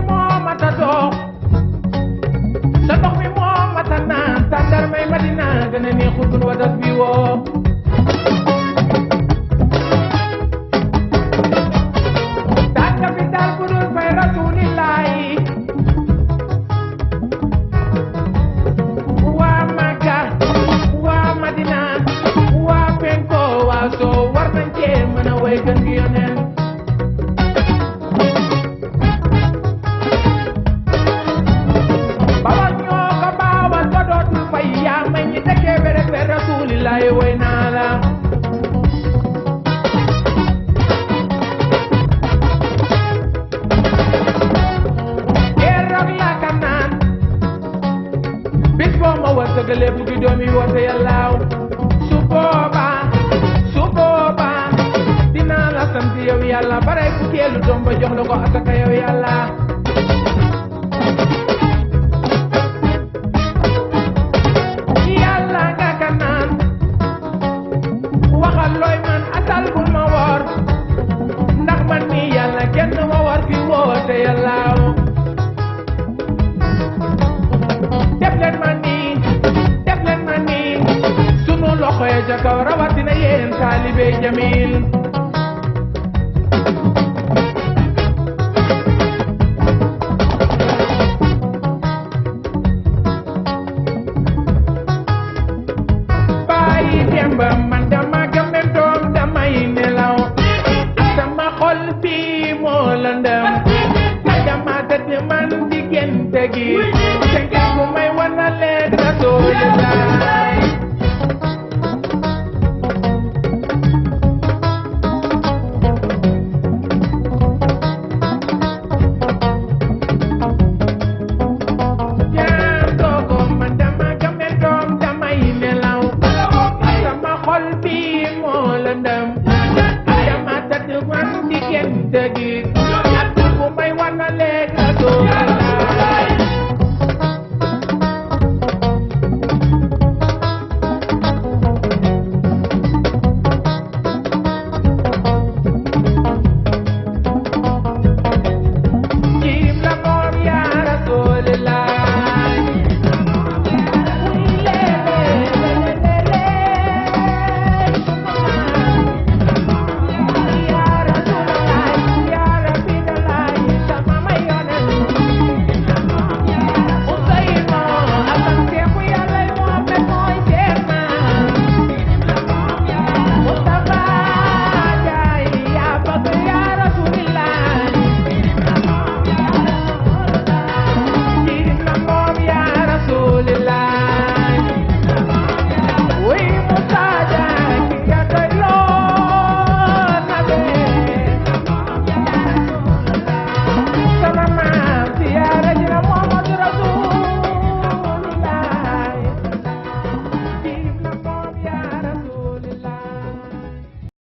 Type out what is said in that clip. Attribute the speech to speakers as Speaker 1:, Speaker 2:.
Speaker 1: moo mata dox sa ndox mi moo mata naan tàndar may Madina gën a neexul gun wadas bi woo taal capital bu dul fay rasulillahi waa Makka waa Madina waa penko waa soo war nañ cee mën a way gën gi yoneen Rasulillahi way naa la keroog laa ka naan bis boo ma wërsëgalee fukki doomi woote yàllaaw su boobaa dinaa la sant yow yàlla bare fukkeelu doom ba jox la ko asaka yow yàlla looy man atal bu ma wor ndax man mi yàlla kenn ma war fi woote yàllaaw def leen ma nii sunu loxo ya ca kaw rawatina yéen taalibe Jamil bàyyi demba man man diggante gi te bu may wanale Rasoulillah jaam toogo man dama game doom damay nelaw sama xol bi moo lëndëm dama tëdd man diggante gi bu may wanale Rasoul